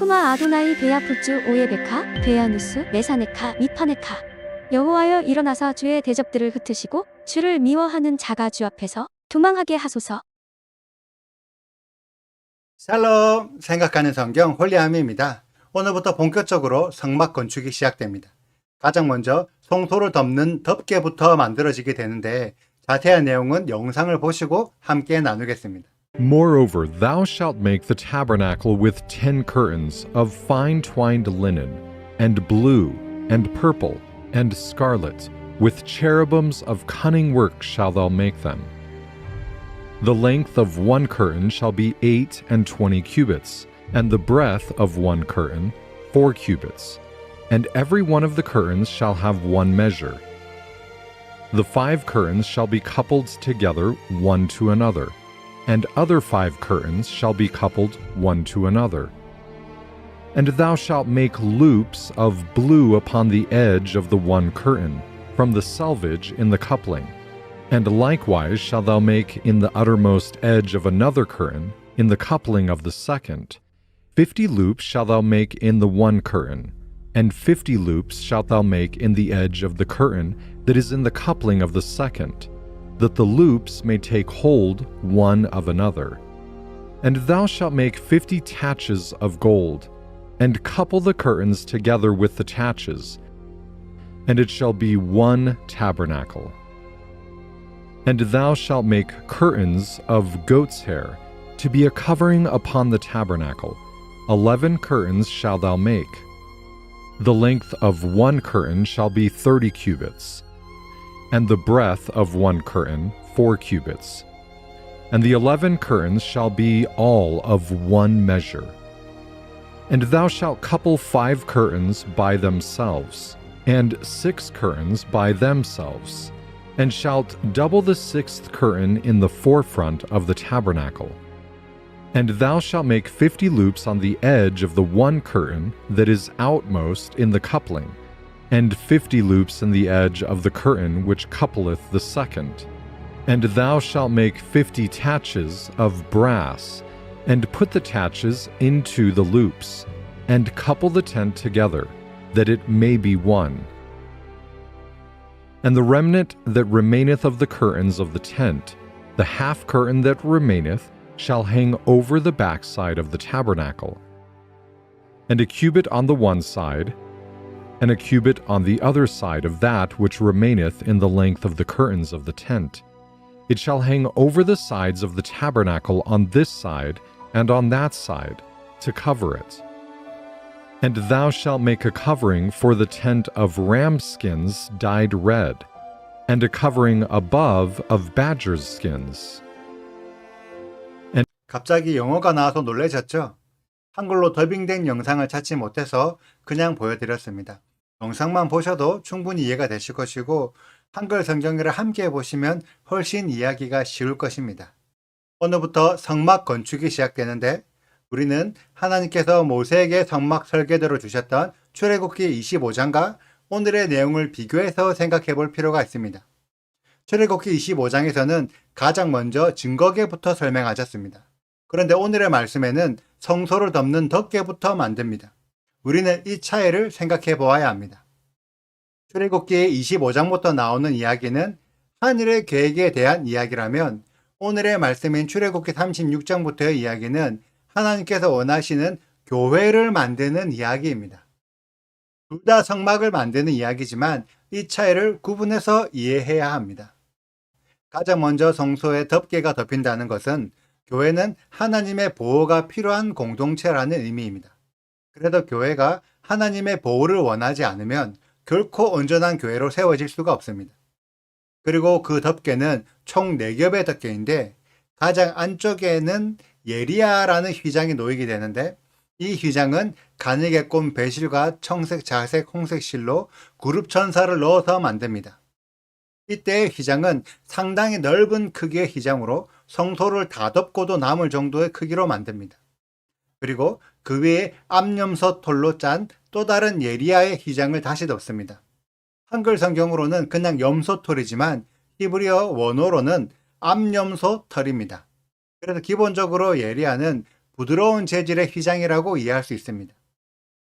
슈마 아도나이 베야푸츠 오예베카 베야누스 메사네카 미파네카. 여호와여 일어나사 주의 대적들을 흩으시고 주를 미워하는 자가 주 앞에서 도망하게 하소서. 샬롬, 생각하는 성경 홀리아미입니다. 오늘부터 본격적으로 성막 건축이 시작됩니다. 가장 먼저 성소를 덮는 덮개부터 만들어지게 되는데 자세한 내용은 영상을 보시고 함께 나누겠습니다. Moreover, thou shalt make the tabernacle with 10 curtains of fine twined linen, and blue, and purple, and scarlet, with cherubims of cunning work shalt thou make them. The length of one curtain shall be 8 and 20 cubits, and the breadth of one curtain 4 cubits. And every one of the curtains shall have one measure. The 5 curtains shall be coupled together one to another, and other 5 curtains shall be coupled one to another. And thou shalt make loops of blue upon the edge of the one curtain, from the selvage in the coupling. And likewise shalt thou make in the uttermost edge of another curtain, in the coupling of the second. 50 loops shalt thou make in the one curtain, and 50 loops shalt thou make in the edge of the curtain that is in the coupling of the second, that the loops may take hold one of another. And thou shalt make 50 taches of gold, and couple the curtains together with the taches, and it shall be one tabernacle. And thou shalt make curtains of goat's hair, to be a covering upon the tabernacle. 11 curtains shalt thou make. The length of one curtain shall be 30 cubits, and the breadth of one curtain 4 cubits. And the 11 curtains shall be all of one measure. And thou shalt couple 5 curtains by themselves, and 6 curtains by themselves, and shalt double the 6th curtain in the forefront of the tabernacle. And thou shalt make 50 loops on the edge of the one curtain that is outmost in the coupling, and 50 loops in the edge of the curtain which coupleth the second. And thou shalt make 50 taches of brass, and put the taches into the loops, and couple the tent together, that it may be one. And the remnant that remaineth of the curtains of the tent, the half curtain that remaineth, shall hang over the backside of the tabernacle. And a cubit on the one side, and a cubit on the other side of that which remaineth in the length of the curtains of the tent. It shall hang over the sides of the tabernacle on this side and on that side, to cover it. And thou shalt make a covering for the tent of ram skins dyed red, and a covering above of badger's skins. 갑자기 영어가 나와서 놀라셨죠? 한글로 더빙된 영상을 찾지 못해서 그냥 보여드렸습니다. 영상만 보셔도 충분히 이해가 되실 것이고 한글 성경을 함께 보시면 훨씬 이해하기가 쉬울 것입니다. 오늘부터 성막 건축이 시작되는데 우리는 하나님께서 모세에게 성막 설계도를 주셨던 출애굽기 25장과 오늘의 내용을 비교해서 생각해 볼 필요가 있습니다. 출애굽기 25장에서는 가장 먼저 증거계부터 설명하셨습니다. 그런데 오늘의 말씀에는 성소를 덮는 덮개부터 만듭니다. 우리는 이 차이를 생각해 보아야 합니다. 출애굽기 25장부터 나오는 이야기는 하늘의 계획에 대한 이야기라면 오늘의 말씀인 출애굽기 36장부터의 이야기는 하나님께서 원하시는 교회를 만드는 이야기입니다. 둘 다 성막을 만드는 이야기지만 이 차이를 구분해서 이해해야 합니다. 가장 먼저 성소에 덮개가 덮인다는 것은 교회는 하나님의 보호가 필요한 공동체라는 의미입니다. 그래도 교회가 하나님의 보호를 원하지 않으면 결코 온전한 교회로 세워질 수가 없습니다. 그리고 그 덮개는 총 4겹의 덮개인데 가장 안쪽에는 예리야라는 휘장이 놓이게 되는데 이 휘장은 가늘게 꼰 배실과 청색, 자색, 홍색 실로 그룹 천사를 넣어서 만듭니다. 이때의 휘장은 상당히 넓은 크기의 휘장으로 성소를 다 덮고도 남을 정도의 크기로 만듭니다. 그리고 그 위에 암염소 톨로 짠 또 다른 예리야의 휘장을 다시 덮습니다. 한글 성경으로는 그냥 염소털이지만 히브리어 원어로는 암염소 털입니다. 그래서 기본적으로 예리야는 부드러운 재질의 휘장이라고 이해할 수 있습니다.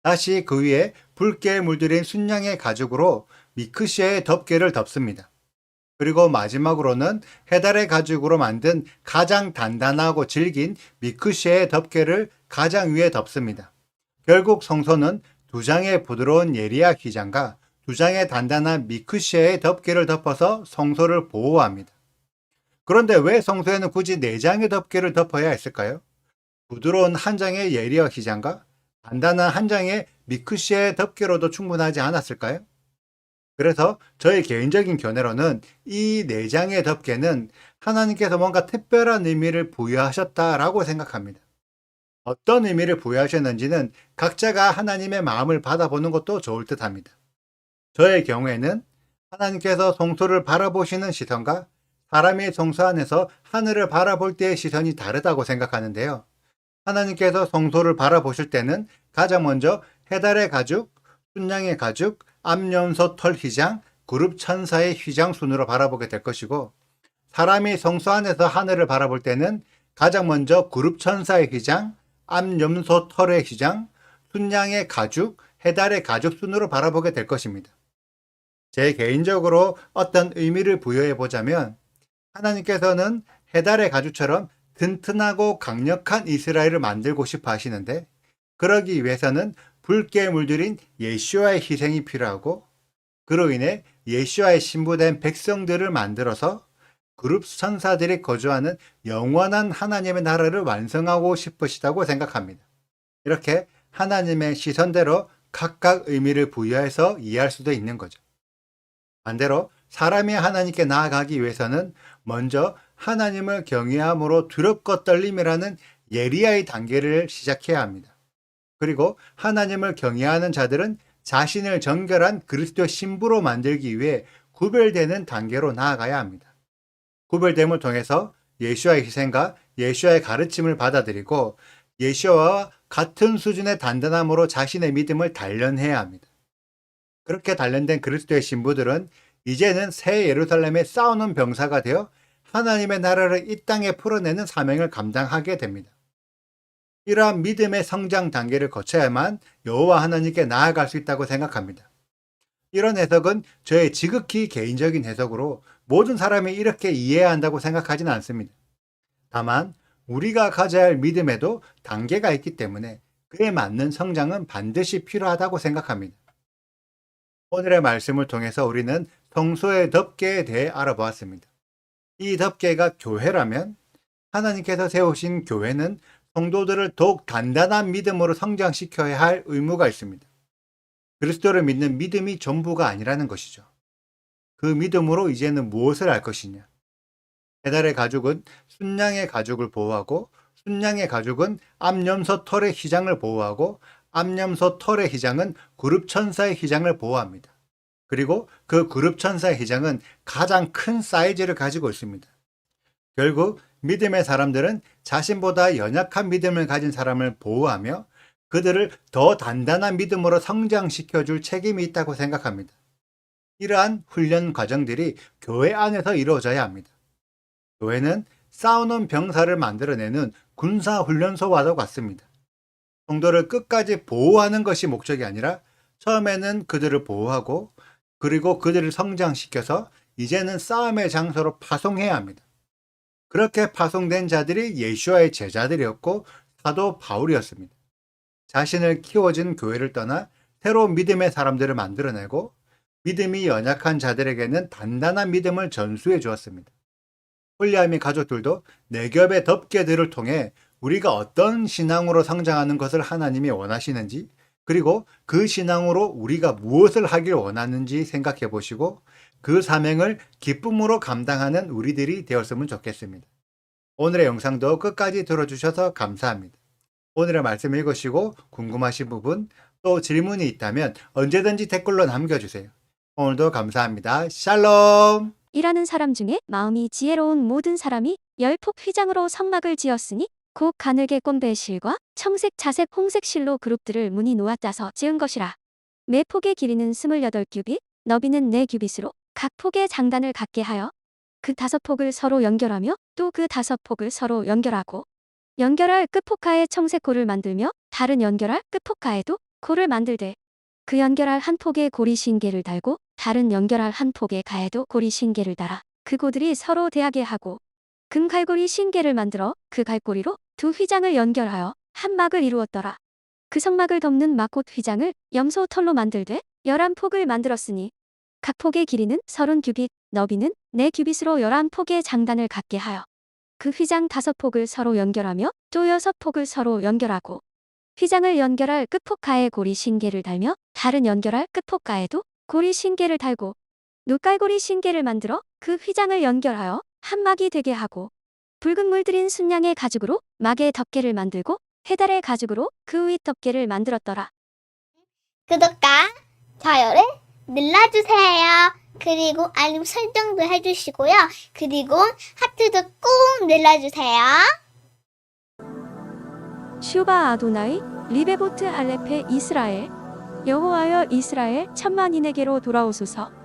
다시 그 위에 붉게 물들인 순양의 가죽으로 미크시아의 덮개를 덮습니다. 그리고 마지막으로는 해달의 가죽으로 만든 가장 단단하고 질긴 미크시아의 덮개를 가장 위에 덮습니다. 결국 성소는 두 장의 부드러운 예리야 휘장과 두 장의 단단한 미크시아의 덮개를 덮어서 성소를 보호합니다. 그런데 왜 성소에는 굳이 네 장의 덮개를 덮어야 했을까요? 부드러운 한 장의 예리야 휘장과 단단한 한 장의 미크시아의 덮개로도 충분하지 않았을까요? 그래서 저의 개인적인 견해로는 이 네 장의 덮개는 하나님께서 뭔가 특별한 의미를 부여하셨다라고 생각합니다. 어떤 의미를 부여하셨는지는 각자가 하나님의 마음을 받아보는 것도 좋을 듯 합니다. 저의 경우에는 하나님께서 성소를 바라보시는 시선과 사람이 성소 안에서 하늘을 바라볼 때의 시선이 다르다고 생각하는데요. 하나님께서 성소를 바라보실 때는 가장 먼저 해달의 가죽, 순양의 가죽, 암염소 털 휘장, 그룹 천사의 휘장 순으로 바라보게 될 것이고, 사람이 성소 안에서 하늘을 바라볼 때는 가장 먼저 그룹 천사의 휘장, 암염소 털의 휘장, 순양의 가죽, 해달의 가죽 순으로 바라보게 될 것입니다. 제 개인적으로 어떤 의미를 부여해 보자면, 하나님께서는 해달의 가죽처럼 튼튼하고 강력한 이스라엘을 만들고 싶어 하시는데, 그러기 위해서는 붉게 물들인 예수와의 희생이 필요하고, 그로 인해 예수와의 신부된 백성들을 만들어서 그룹 천사들이 거주하는 영원한 하나님의 나라를 완성하고 싶으시다고 생각합니다. 이렇게 하나님의 시선대로 각각 의미를 부여해서 이해할 수도 있는 거죠. 반대로 사람이 하나님께 나아가기 위해서는 먼저 하나님을 경외함으로 두렵고 떨림이라는 예리야의 단계를 시작해야 합니다. 그리고 하나님을 경외하는 자들은 자신을 정결한 그리스도 신부로 만들기 위해 구별되는 단계로 나아가야 합니다. 구별됨을 통해서 예수와의 희생과 예수와의 가르침을 받아들이고 예수와 같은 수준의 단단함으로 자신의 믿음을 단련해야 합니다. 그렇게 단련된 그리스도의 신부들은 이제는 새 예루살렘에 싸우는 병사가 되어 하나님의 나라를 이 땅에 풀어내는 사명을 감당하게 됩니다. 이러한 믿음의 성장 단계를 거쳐야만 여호와 하나님께 나아갈 수 있다고 생각합니다. 이런 해석은 저의 지극히 개인적인 해석으로 모든 사람이 이렇게 이해해야 한다고 생각하지는 않습니다. 다만 우리가 가져야 할 믿음에도 단계가 있기 때문에 그에 맞는 성장은 반드시 필요하다고 생각합니다. 오늘의 말씀을 통해서 우리는 성소의 덮개에 대해 알아보았습니다. 이 덮개가 교회라면 하나님께서 세우신 교회는 성도들을 더욱 단단한 믿음으로 성장시켜야 할 의무가 있습니다. 그리스도를 믿는 믿음이 전부가 아니라는 것이죠. 그 믿음으로 이제는 무엇을 할 것이냐? 해달의 가죽은 순양의 가죽을 보호하고, 순양의 가죽은 암염소 털의 휘장을 보호하고, 암염소 털의 휘장은 그룹 천사의 휘장을 보호합니다. 그리고 그 그룹 천사의 휘장은 가장 큰 사이즈를 가지고 있습니다. 결국 믿음의 사람들은 자신보다 연약한 믿음을 가진 사람을 보호하며 그들을 더 단단한 믿음으로 성장시켜 줄 책임이 있다고 생각합니다. 이러한 훈련 과정들이 교회 안에서 이루어져야 합니다. 교회는 싸우는 병사를 만들어내는 군사훈련소와도 같습니다. 성도를 끝까지 보호하는 것이 목적이 아니라 처음에는 그들을 보호하고 그리고 그들을 성장시켜서 이제는 싸움의 장소로 파송해야 합니다. 그렇게 파송된 자들이 예수와의 제자들이었고 사도 바울이었습니다. 자신을 키워준 교회를 떠나 새로운 믿음의 사람들을 만들어내고 믿음이 연약한 자들에게는 단단한 믿음을 전수해 주었습니다. 홀리아미 가족들도 네 겹의 덮개들을 통해 우리가 어떤 신앙으로 성장하는 것을 하나님이 원하시는지, 그리고 그 신앙으로 우리가 무엇을 하길 원하는지 생각해 보시고 그 사명을 기쁨으로 감당하는 우리들이 되었으면 좋겠습니다. 오늘의 영상도 끝까지 들어주셔서 감사합니다. 오늘의 말씀 읽으시고 궁금하신 부분 또 질문이 있다면 언제든지 댓글로 남겨주세요. 오늘도 감사합니다. 샬롬! 일하는 사람 중에 마음이 지혜로운 모든 사람이 열폭 휘장으로 성막을 지었으니 곧 가늘게 꼰 실과 청색, 자색, 홍색 실로 그룹들을 무늬 놓아 짜서 지은 것이라. 매 폭의 길이는 28규빗, 너비는 4규빗으로 각 폭의 장단을 갖게 하여 그 5폭을 서로 연결하며 또 그 5폭을 서로 연결하고 연결할 끝포카에 청색 골을 만들며 다른 연결할 끝포카에도 골을 만들되 그 연결할 한 폭에 고리 신개를 달고 다른 연결할 한 폭의 가에도 고리 신개를 달아 그 고들이 서로 대하게 하고 금갈고리 신개를 만들어 그 갈고리로 두 휘장을 연결하여 한 막을 이루었더라. 그 성막을 덮는 막곧 휘장을 염소 털로 만들되 11폭을 만들었으니 각 폭의 길이는 30규빗, 너비는 4규빗으로 11폭의 장단을 갖게 하여 그 휘장 5폭을 서로 연결하며 또 6폭을 서로 연결하고 휘장을 연결할 끝폭가에 고리 신개를 달며 다른 연결할 끝폭가에도 고리 신개를 달고 눈깔고리 신개를 만들어 그 휘장을 연결하여 한 막이 되게 하고 붉은 물들인 순양의 가죽으로 막의 덮개를 만들고 해달의 가죽으로 그 윗 덮개를 만들었더라. 구독과 좋아요를 눌러주세요. 그리고 알림 설정도 해주시고요. 그리고 하트도 꼭 눌러주세요. 슈바 아도나이 리베보트 할레페 이스라엘 여호와여 이스라엘 천만인에게로 돌아오소서.